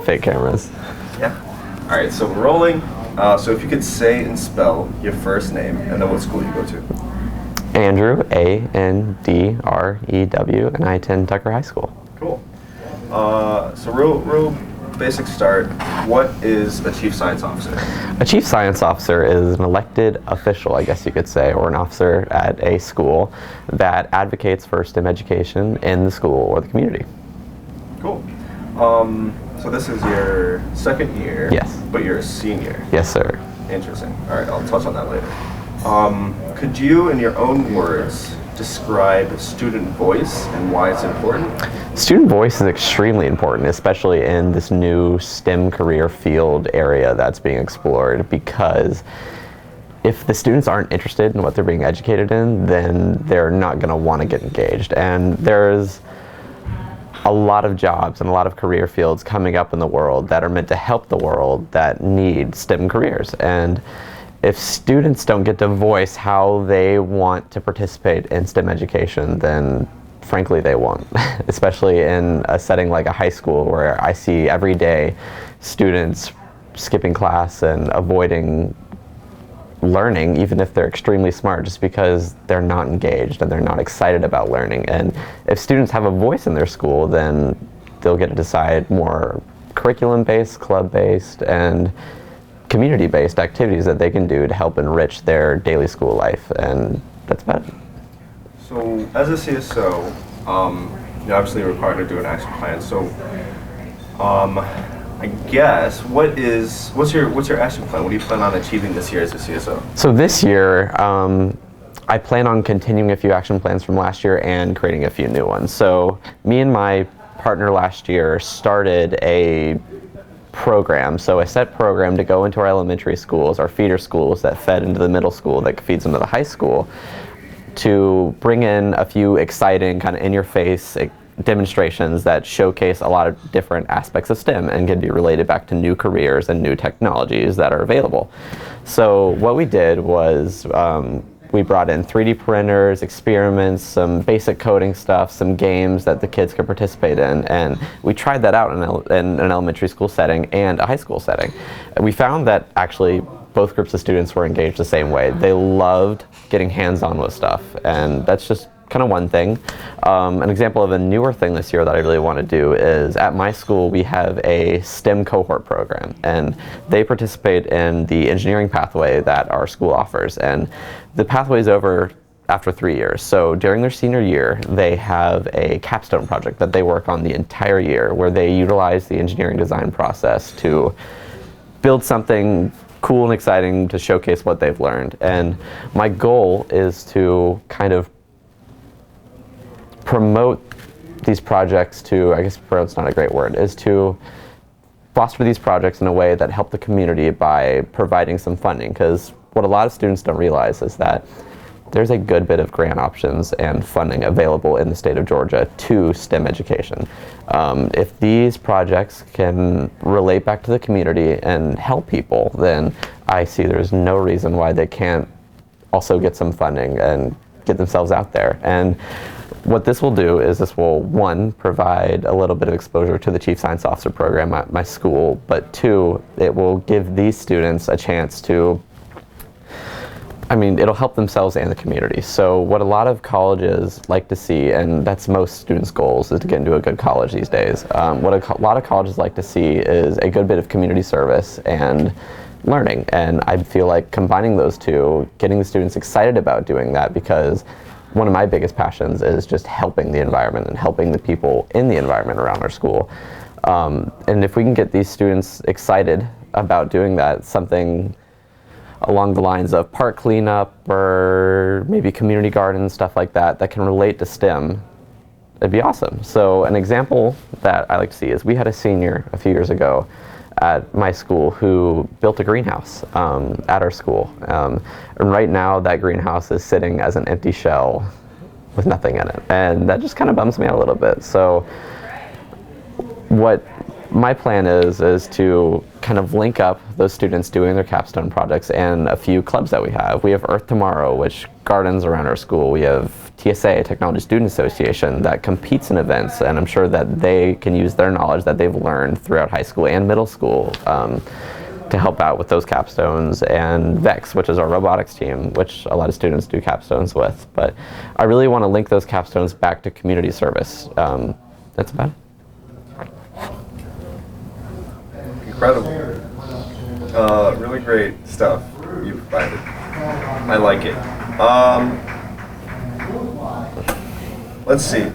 fake cameras. Yeah. All right, so we're rolling. So if you could say and spell your first name and then what school you go to. Andrew, Andrew, and I attend Tucker High School. Cool. So real basic start. What is a chief science officer? A chief science officer is an elected official, I guess you could say, or an officer at a school that advocates for STEM education in the school or the community. Cool. So this is your second year. Yes. But you're a senior. Yes, sir. Interesting. All right, I'll touch on that later. Could you, in your own words, describe student voice and why it's important? Student voice is extremely important, especially in this new STEM career field area that's being explored, because if the students aren't interested in what they're being educated in, then they're not going to want to get engaged. And there's a lot of jobs and a lot of career fields coming up in the world that are meant to help the world that need STEM careers. And if students don't get to voice how they want to participate in STEM education, then frankly they won't, especially in a setting like a high school where I see every day students skipping class and avoiding learning, even if they're extremely smart, just because they're not engaged and they're not excited about learning. And if students have a voice in their school, then they'll get to decide more curriculum-based, club-based, and community-based activities that they can do to help enrich their daily school life, and that's about it. So, as a CSO, you're obviously required to do an action plan. So, I guess what's your action plan? What do you plan on achieving this year as a CSO? So this year, I plan on continuing a few action plans from last year and creating a few new ones. So me and my partner last year started a program, so a set program to go into our elementary schools, our feeder schools that fed into the middle school that feeds into the high school, to bring in a few exciting kind of in-your-face demonstrations that showcase a lot of different aspects of STEM and can be related back to new careers and new technologies that are available. So what we did was we brought in 3D printers, experiments, some basic coding stuff, some games that the kids could participate in, and we tried that out in an elementary school setting and a high school setting. And we found that actually both groups of students were engaged the same way. They loved getting hands-on with stuff, and that's just kind of one thing. An example of a newer thing this year that I really want to do is at my school we have a STEM cohort program, and they participate in the engineering pathway that our school offers, and the pathway is over after 3 years. So during their senior year they have a capstone project that they work on the entire year where they utilize the engineering design process to build something cool and exciting to showcase what they've learned. And my goal is to kind of promote these projects to, I guess promote's not a great word, is to foster these projects in a way that help the community by providing some funding, because what a lot of students don't realize is that there's a good bit of grant options and funding available in the state of Georgia to STEM education. If these projects can relate back to the community and help people, then I see there's no reason why they can't also get some funding and get themselves out there. And what this will do is this will, one, provide a little bit of exposure to the Chief Science Officer program at my school, but two, it will give these students a chance to, it'll help themselves and the community. So what a lot of colleges like to see, and that's most students' goals, is to get into a good college these days. What a lot of colleges like to see is a good bit of community service and learning, and I feel like combining those two, getting the students excited about doing that, because one of my biggest passions is just helping the environment and helping the people in the environment around our school. And if we can get these students excited about doing that, something along the lines of park cleanup or maybe community gardens, stuff like that, that can relate to STEM, it'd be awesome. So an example that I like to see is we had a senior a few years ago at my school who built a greenhouse at our school. And right now that greenhouse is sitting as an empty shell with nothing in it. And that just kind of bums me out a little bit. So what my plan is to kind of link up those students doing their capstone projects and a few clubs that we have. We have Earth Tomorrow, which gardens around our school. We have TSA, Technology Student Association, that competes in events, and I'm sure that they can use their knowledge that they've learned throughout high school and middle school to help out with those capstones, and VEX, which is our robotics team, which a lot of students do capstones with. But I really want to link those capstones back to community service. That's about it. Incredible. Really great stuff you provided. I like it. Let's see.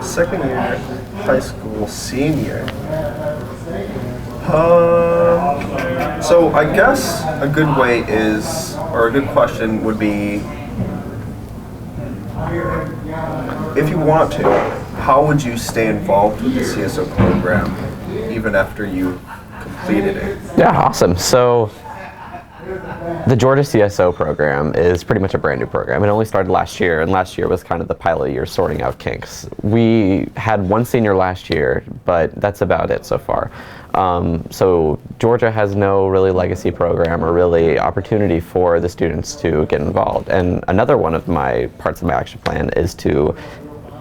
Second year high school, senior. So I guess a good way is, or a good question would be, if you want to, how would you stay involved with the CSO program even after you completed it? Yeah, awesome. So the Georgia CSO program is pretty much a brand new program. It only started last year, and last year was kind of the pilot year sorting out kinks. We had one senior last year, but that's about it so far. So Georgia has no really legacy program or really opportunity for the students to get involved. And another one of my parts of my action plan is to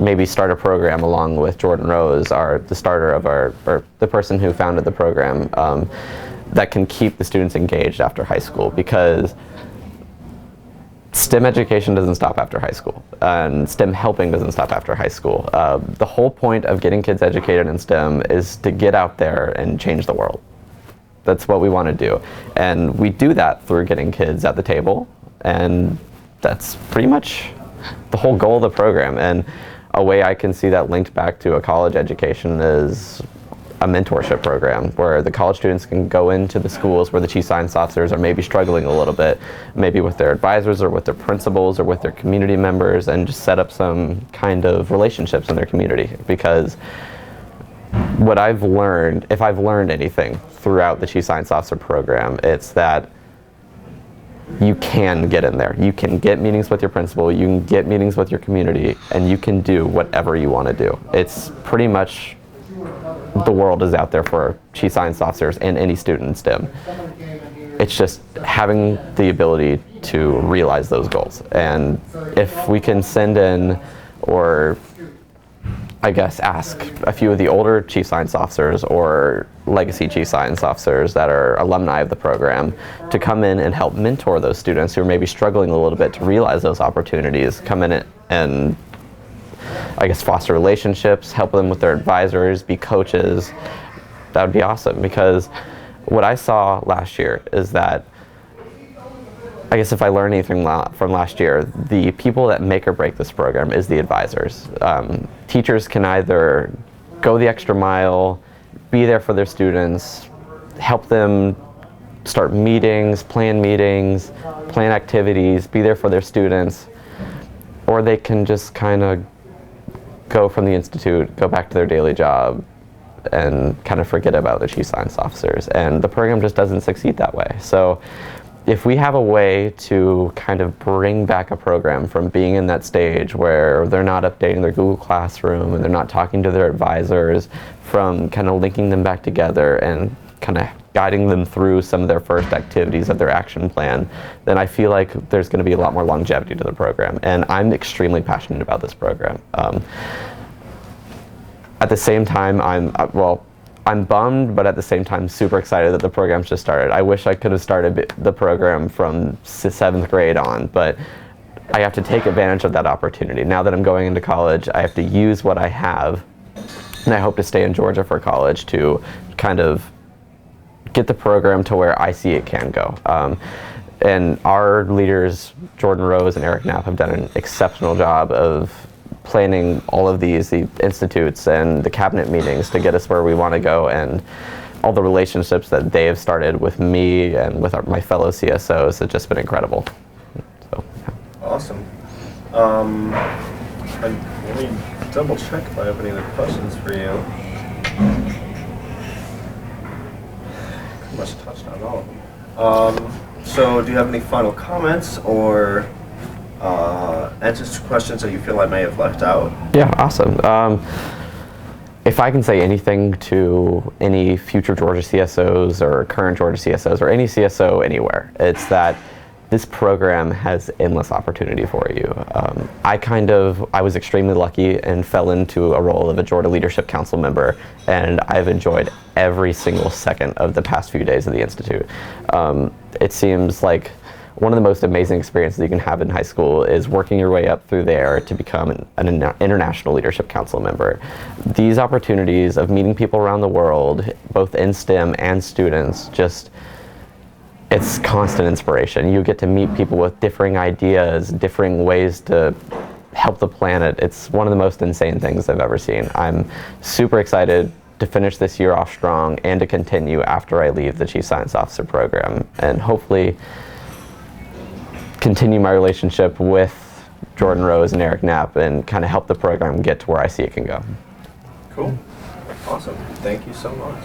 maybe start a program along with Jordan Rose, the starter of or the person who founded the program, that can keep the students engaged after high school, because STEM education doesn't stop after high school, and STEM helping doesn't stop after high school. The whole point of getting kids educated in STEM is to get out there and change the world. That's what we want to do. And we do that through getting kids at the table, and that's pretty much the whole goal of the program. And a way I can see that linked back to a college education is a mentorship program where the college students can go into the schools where the chief science officers are maybe struggling a little bit, maybe with their advisors or with their principals or with their community members, and just set up some kind of relationships in their community. Because what I've learned, if I've learned anything throughout the chief science officer program, it's that you can get in there. You can get meetings with your principal, you can get meetings with your community, and you can do whatever you want to do. It's pretty much the world is out there for chief science officers and any student in STEM. It's just having the ability to realize those goals. And if we can send in, or I guess ask a few of the older chief science officers or legacy chief science officers that are alumni of the program to come in and help mentor those students who are maybe struggling a little bit to realize those opportunities, come in and I guess foster relationships, help them with their advisors, be coaches, that would be awesome. Because what I saw last year is that, I guess if I learned anything from last year, the people that make or break this program is the advisors. Teachers can either go the extra mile, be there for their students, help them start meetings, plan activities, be there for their students, or they can just kind of go from the institute, go back to their daily job, and kind of forget about the chief science officers. And the program just doesn't succeed that way. So if we have a way to kind of bring back a program from being in that stage where they're not updating their Google Classroom and they're not talking to their advisors, from kind of linking them back together and kind of guiding them through some of their first activities of their action plan, then I feel like there's going to be a lot more longevity to the program. And I'm extremely passionate about this program. At the same time, I'm bummed, but at the same time super excited that the program's just started. I wish I could have started the program from 7th grade on, but I have to take advantage of that opportunity. Now that I'm going into college, I have to use what I have, and I hope to stay in Georgia for college to kind of get the program to where I see it can go. And our leaders, Jordan Rose and Eric Knapp, have done an exceptional job of planning all of the institutes and the cabinet meetings to get us where we want to go, and all the relationships that they have started with me and with my fellow CSOs have just been incredible. So, yeah. Awesome. Let me double check if I have any other questions for you. Pretty much touched on all of them. So do you have any final comments or answers to questions that you feel I may have left out? Yeah, awesome. If I can say anything to any future Georgia CSOs or current Georgia CSOs or any CSO anywhere, it's that this program has endless opportunity for you. I was extremely lucky and fell into a role of a Georgia Leadership Council member, and I've enjoyed every single second of the past few days of the Institute. It seems like one of the most amazing experiences you can have in high school is working your way up through there to become an International Leadership Council member. These opportunities of meeting people around the world, both in STEM and students, it's constant inspiration. You get to meet people with differing ideas, differing ways to help the planet. It's one of the most insane things I've ever seen. I'm super excited to finish this year off strong and to continue after I leave the Chief Science Officer program, and hopefully continue my relationship with Jordan Rose and Eric Knapp and kind of help the program get to where I see it can go. Cool. Awesome. Thank you so much.